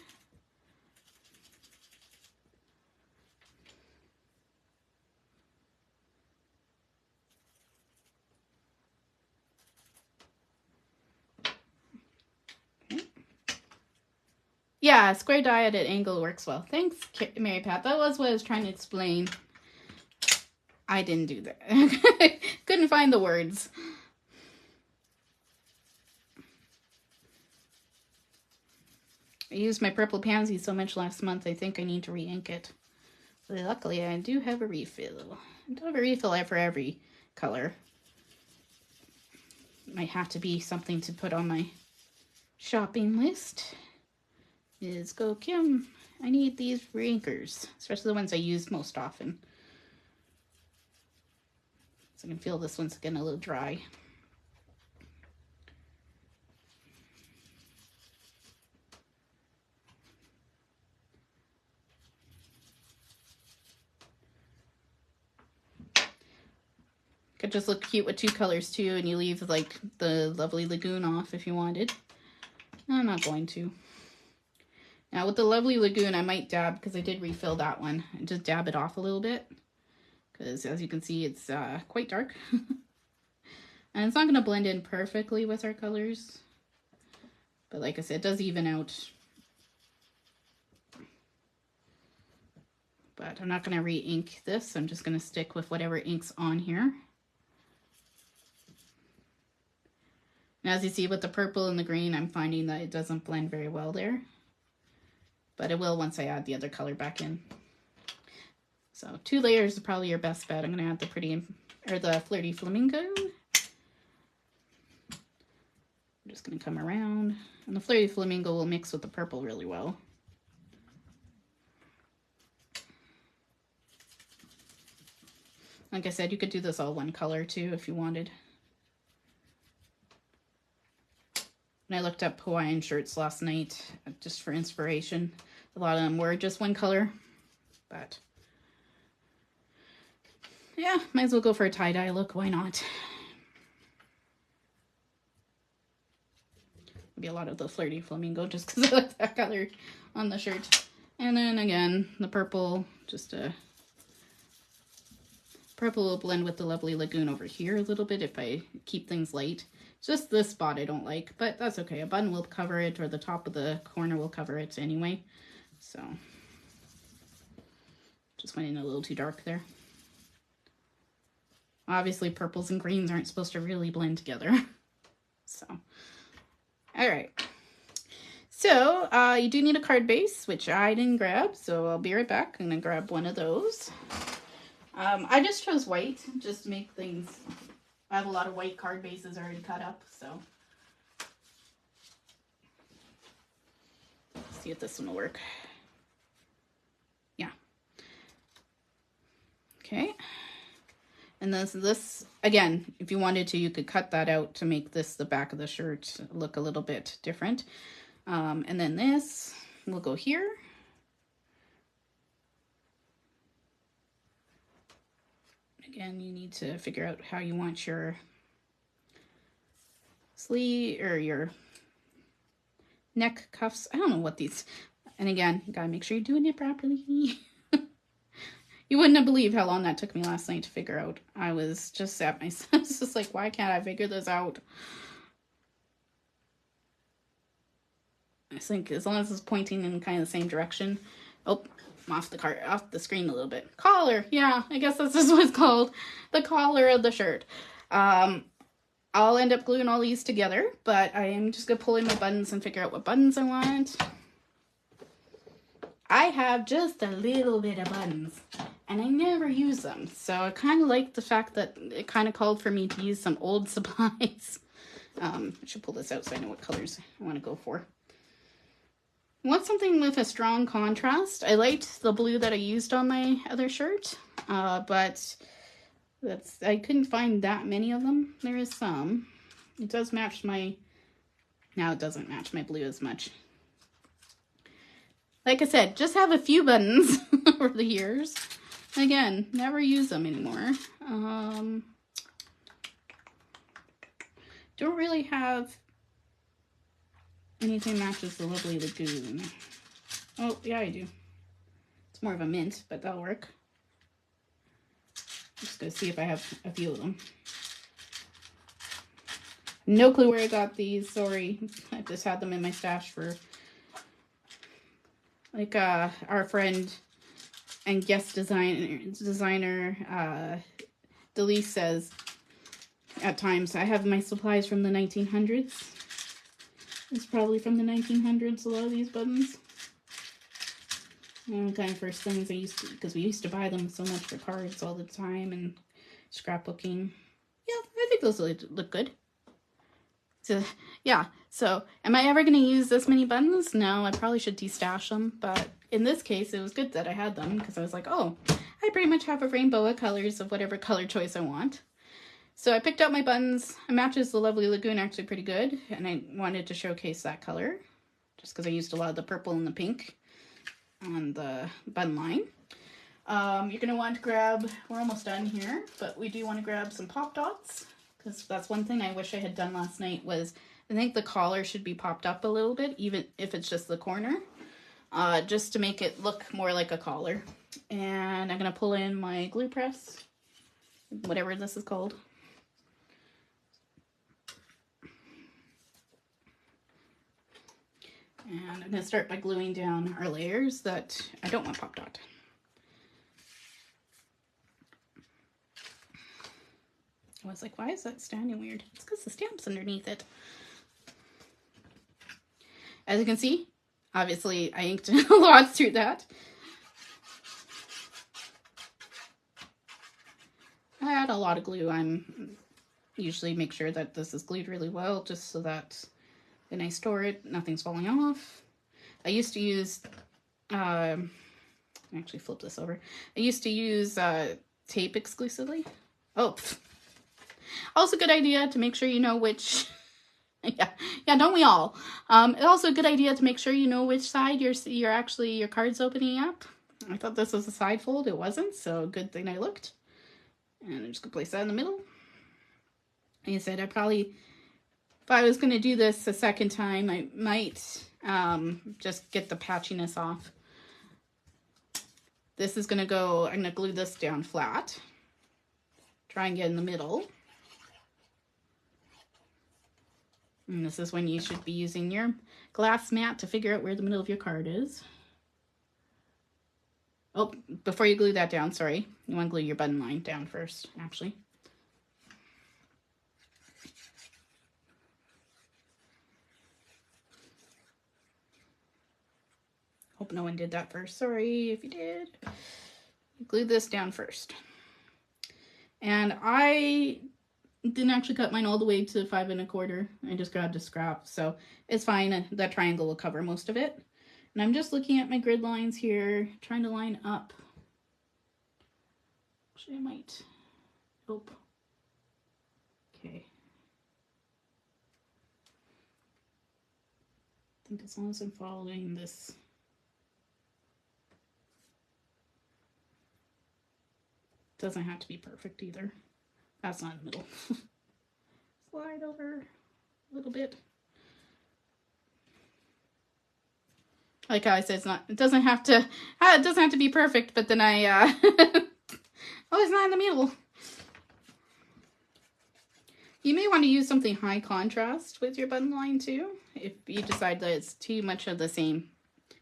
Okay. Yeah, square die at an angle works well. Thanks, Mary Pat. That was what I was trying to explain. I didn't do that. Couldn't find the words. I used my Purple Pansy so much last month, I think I need to re-ink it. But luckily, I do have a refill. I don't have a refill for every color. Might have to be something to put on my shopping list. Is go, Kim, I need these re-inkers, especially the ones I use most often. So I can feel this one's getting a little dry. Could just look cute with two colors too, and you leave like the Lovely Lagoon off if you wanted. I'm not going to. Now with the Lovely Lagoon, I might dab, because I did refill that one, and just dab it off a little bit, because as you can see, it's quite dark. And it's not going to blend in perfectly with our colors. But like I said, it does even out. But I'm not going to re-ink this. I'm just going to stick with whatever ink's on here. And as you see with the purple and the green, I'm finding that it doesn't blend very well there. But it will once I add the other color back in. So 2 layers is probably your best bet. I'm going to add the the Flirty Flamingo. I'm just going to come around. And the Flirty Flamingo will mix with the purple really well. Like I said, you could do this all one color too if you wanted. And I looked up Hawaiian shirts last night just for inspiration. A lot of them were just one color, but yeah, might as well go for a tie-dye look. Why not? Maybe a lot of the Flirty Flamingo just because I like that color on the shirt. And then again, the purple, just a purple will blend with the lovely lagoon over here a little bit if I keep things light. Just this spot I don't like, but that's okay. A button will cover it, or the top of the corner will cover it anyway. So, just went in a little too dark there. Obviously, purples and greens aren't supposed to really blend together. So, all right. So, you do need a card base, which I didn't grab, so I'll be right back. I'm going to grab one of those. I just chose white, just to make things... I have a lot of white card bases already cut up, so let's see if this one will work. Yeah. Okay. And this again, if you wanted to, you could cut that out to make this the back of the shirt look a little bit different. And then this will go here. Again, you need to figure out how you want your sleeve or your neck cuffs. I don't know what these, and again, you gotta make sure you're doing it properly. You wouldn't have believed how long that took me last night to figure out. I was just at myself, just like, why can't I figure this out? I think as long as it's pointing in kind of the same direction. Oh, I'm off the screen a little bit. Collar, yeah, I guess that's just what it's called. The collar of the shirt. I'll end up gluing all these together, but I am just gonna pull in my buttons and figure out what buttons I want. I have just a little bit of buttons, and I never use them, so I kind of like the fact that it kind of called for me to use some old supplies. I should pull this out so I know what colors I want to go for. I want something with a strong contrast. I liked the blue that I used on my other shirt, but I couldn't find that many of them. There is some. It does match my... Now it doesn't match my blue as much. Like I said, just have a few buttons over the years. Again, never use them anymore. Don't really have anything matches the lovely lagoon. Oh, yeah, I do. It's more of a mint, but that'll work. Just gonna see if I have a few of them. No clue where I got these, sorry. I just had them in my stash for, like, our friend and guest designer, Delise says, at times, I have my supplies from the 1900s. It's probably from the 1900s, a lot of these buttons. One of the kind of first things I used to, because we used to buy them so much for cards all the time and scrapbooking. Yeah, I think those look good. So, yeah, so am I ever going to use this many buttons? No, I probably should destash them, but in this case, it was good that I had them because I was like, oh, I pretty much have a rainbow of colors of whatever color choice I want. So I picked out my buttons. It matches the lovely lagoon actually pretty good, and I wanted to showcase that color just because I used a lot of the purple and the pink on the button line. You're going to want to grab, we're almost done here, but we do want to grab some pop dots because that's one thing I wish I had done last night was I think the collar should be popped up a little bit, even if it's just the corner, just to make it look more like a collar. And I'm going to pull in my glue press, whatever this is called. And I'm going to start by gluing down our layers that I don't want pop dot. I was like, why is that standing weird? It's because the stamp's underneath it. As you can see, obviously I inked a lot through that. I add a lot of glue. I'm usually make sure that this is glued really well, just so that when I store it, nothing's falling off. I used to use, actually flip this over. I used to use tape exclusively. Oh, also a good idea to make sure you know which, yeah, don't we all? It's also a good idea to make sure you know which side your card's opening up. I thought this was a side fold, it wasn't, so good thing I looked. And I'm just gonna place that in the middle. Like I said, if I was gonna do this a second time, I might just get the patchiness off. This is gonna go, I'm gonna glue this down flat. Try and get in the middle. And this is when you should be using your glass mat to figure out where the middle of your card is. Oh, before you glue that down, sorry. You want to glue your button line down first, actually. Hope no one did that first. Sorry if you did. Glue this down first. And I didn't actually cut mine all the way to 5 1/4. I just grabbed a scrap, so it's fine. That triangle will cover most of it. And I'm just looking at my grid lines here, trying to line up. Actually, I might. Oh. Okay. I think as long as I'm following this. Doesn't have to be perfect either. That's not in the middle. Slide over a little bit. Like I said, it doesn't have to be perfect, but then I oh, it's not in the middle. You may want to use something high contrast with your button line too, if you decide that it's too much of the same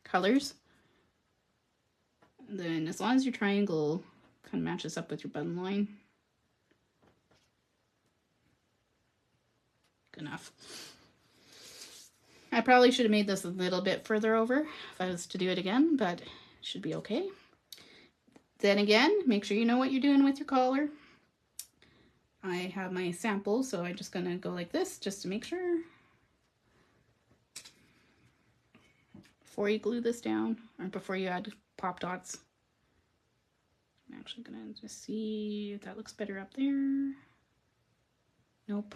colors. Then as long as your triangle kind of matches up with your button line. Good enough. I probably should have made this a little bit further over if I was to do it again, but it should be okay. Then again, make sure you know what you're doing with your collar. I have my sample, so I'm just gonna go like this just to make sure. Before you glue this down, or before you add pop dots. I'm actually gonna just see if that looks better up there. Nope.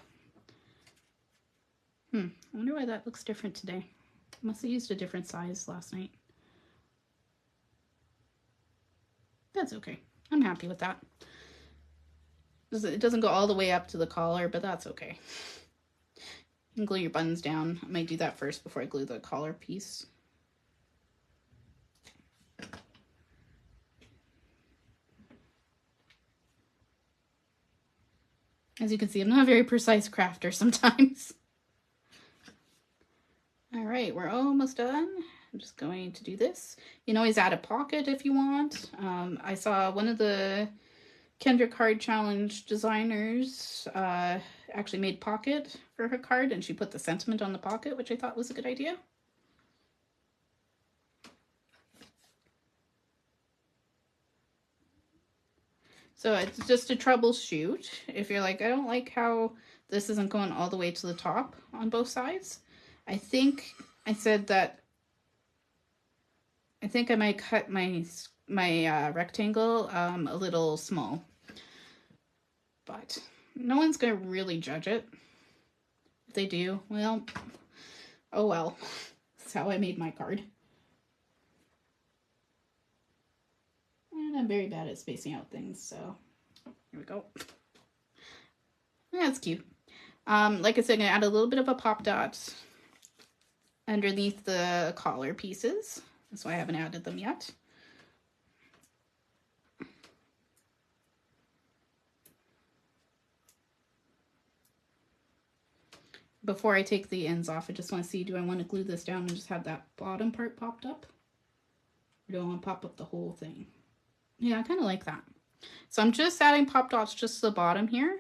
I wonder why that looks different today. I must have used a different size last night. That's okay. I'm happy with that. It doesn't go all the way up to the collar, but that's okay. You can glue your buttons down. I might do that first before I glue the collar piece. As you can see, I'm not a very precise crafter sometimes. All right, we're almost done. I'm just going to do this. You can always add a pocket if you want. I saw one of the Kenda Card Challenge designers actually made pocket for her card, and she put the sentiment on the pocket, which I thought was a good idea. So it's just a troubleshoot. If you're like, I don't like how this isn't going all the way to the top on both sides. I think I said that I think I might cut my rectangle a little small. But no one's going to really judge it. If they do, well, oh well. That's how I made my card. And I'm very bad at spacing out things, so here we go. Yeah, it's cute. Like I said, I'm going to add a little bit of a pop dot underneath the collar pieces. That's why I haven't added them yet. before I take the ends off, I just want to see, do I want to glue this down and just have that bottom part popped up? Or do I want to pop up the whole thing? Yeah, I kind of like that. So I'm just adding pop dots just to the bottom here.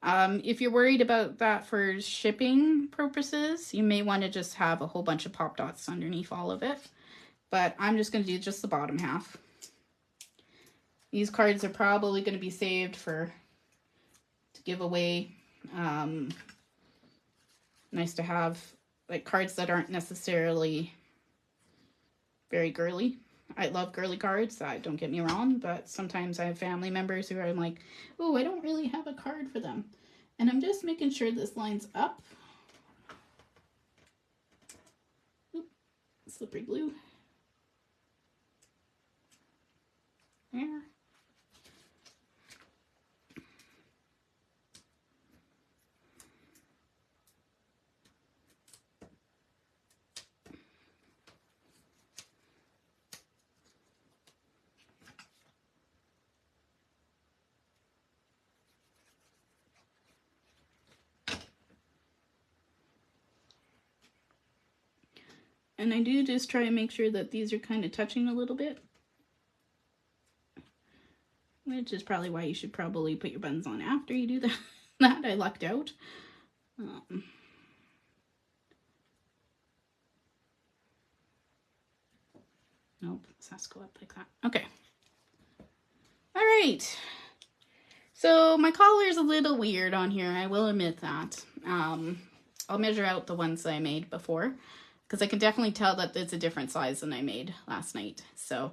If you're worried about that for shipping purposes, you may want to just have a whole bunch of pop dots underneath all of it. But I'm just going to do just the bottom half. These cards are probably going to be saved to give away. Nice to have like cards that aren't necessarily very girly. I love girly cards, don't get me wrong, but sometimes I have family members who are like, oh, I don't really have a card for them. And I'm just making sure this lines up. Oop, slippery glue. There. And I do just try and make sure that these are kind of touching a little bit. Which is probably why you should probably put your buttons on after you do that. I lucked out. Nope, this has to go up like that. Okay. All right. So my collar is a little weird on here. I will admit that. I'll measure out the ones that I made before, because I can definitely tell that it's a different size than I made last night. So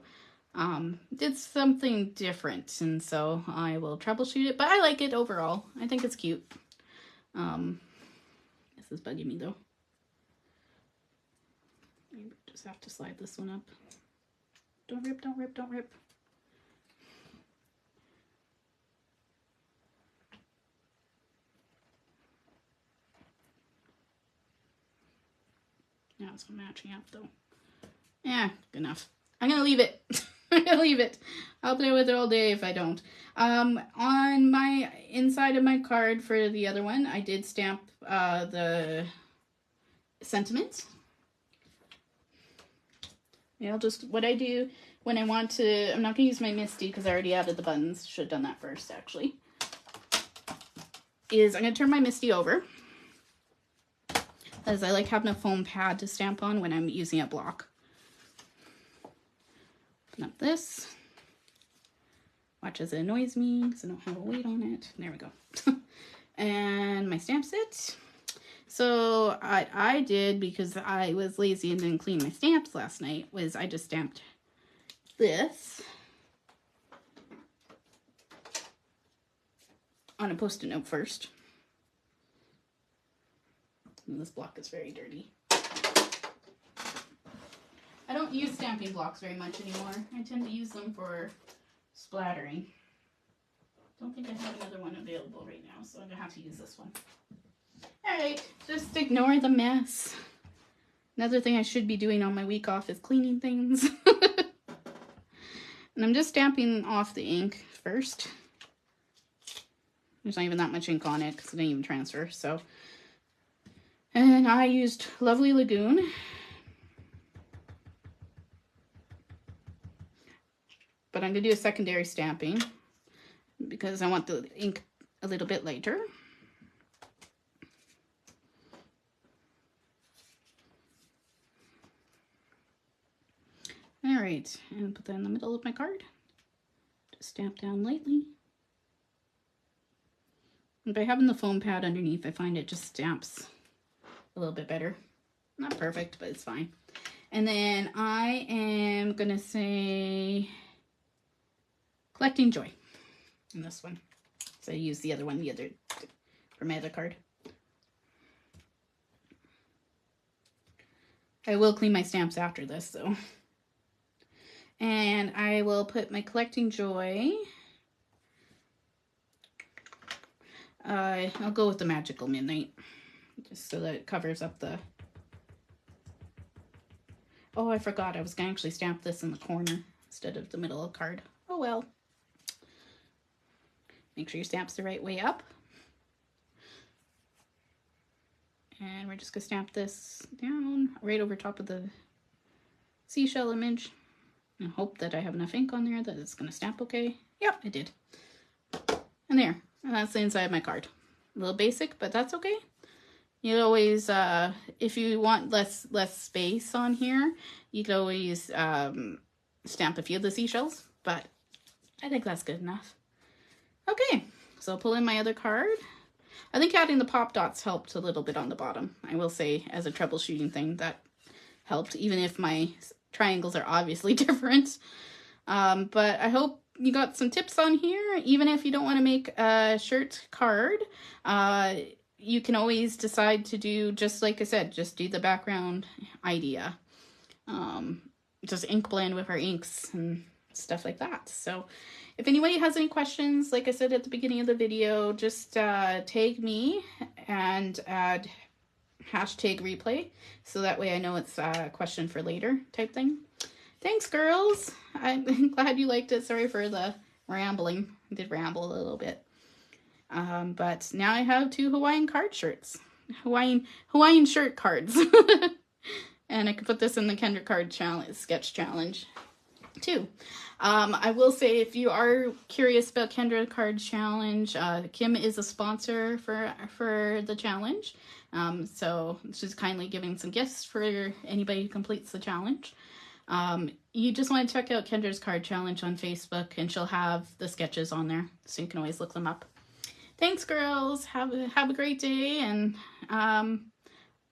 did something different, and so I will troubleshoot it, but I like it overall. I think it's cute. This is bugging me though. Maybe just have to slide this one up. Don't rip, don't rip, don't rip. Now it's matching up though. Yeah, good enough. I'm gonna leave it. I'm gonna leave it. I'll play with it all day if I don't. On my inside of my card for the other one, I did stamp the sentiment. Yeah, just what I do when I want to. I'm not gonna use my Misty because I already added the buttons. Should have done that first actually. Is I'm gonna turn my Misty over, as I like having a foam pad to stamp on when I'm using a block. Open up this. Watch as it annoys me because I don't have a weight on it. There we go. And my stamp set. So I did, because I was lazy and didn't clean my stamps last night, was I just stamped this on a Post-it note first. And this block is very dirty. I don't use stamping blocks very much anymore. I tend to use them for splattering. Don't think I have another one available right now, so I'm gonna have to use this one. Alright, just ignore the mess. Another thing I should be doing on my week off is cleaning things. And I'm just stamping off the ink first. There's not even that much ink on it because it didn't even transfer, so. And I used Lovely Lagoon. But I'm going to do a secondary stamping because I want the ink a little bit lighter. All right, and put that in the middle of my card. Just stamp down lightly. And by having the foam pad underneath, I find it just stamps a little bit better. Not perfect, but it's fine. And then I am going to say Collecting Joy in this one. So I use the other one, for my other card. I will clean my stamps after this, though. And I will put my Collecting Joy. I'll go with the Magical Midnight, just so that it covers up the... Oh, I forgot. I was going to actually stamp this in the corner instead of the middle of the card. Oh, well. Make sure your stamp's the right way up. And we're just gonna stamp this down right over top of the seashell image. And hope that I have enough ink on there that it's gonna stamp okay. Yep, it did. And there, and that's the inside of my card. A little basic, but that's okay. You always, if you want less space on here, you could always stamp a few of the seashells, but I think that's good enough. Okay, so I'll pull in my other card. I think adding the pop dots helped a little bit on the bottom. I will say, as a troubleshooting thing, that helped, even if my triangles are obviously different. But I hope you got some tips on here. Even if you don't want to make a shirt card, you can always decide to do, just like I said, just do the background idea. Just ink blend with our inks and stuff like that. So if anybody has any questions, like I said at the beginning of the video, just tag me and add hashtag replay, so that way I know it's a question for later type thing. Thanks, girls. I'm glad you liked it. Sorry for the rambling. I did ramble a little bit. But now I have 2 Hawaiian card shirts. Hawaiian shirt cards. And I could put this in the Kenda Card challenge, sketch challenge too. I will say, if you are curious about Kenda Card challenge, Kim is a sponsor for the challenge. So she's kindly giving some gifts for anybody who completes the challenge. You just want to check out Kenda's Card Challenge on Facebook, and she'll have the sketches on there, so you can always look them up. Thanks, girls. Have a great day, and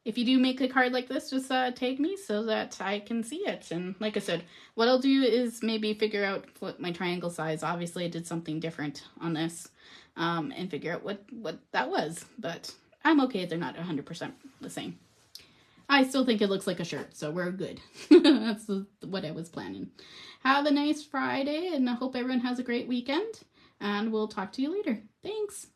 if you do make a card like this, just tag me so that I can see it. And like I said, what I'll do is maybe figure out what my triangle size. Obviously, I did something different on this, and figure out what that was. But I'm okay if they're not 100% the same. I still think it looks like a shirt, so we're good. That's what I was planning. Have a nice Friday, and I hope everyone has a great weekend. And we'll talk to you later. Thanks.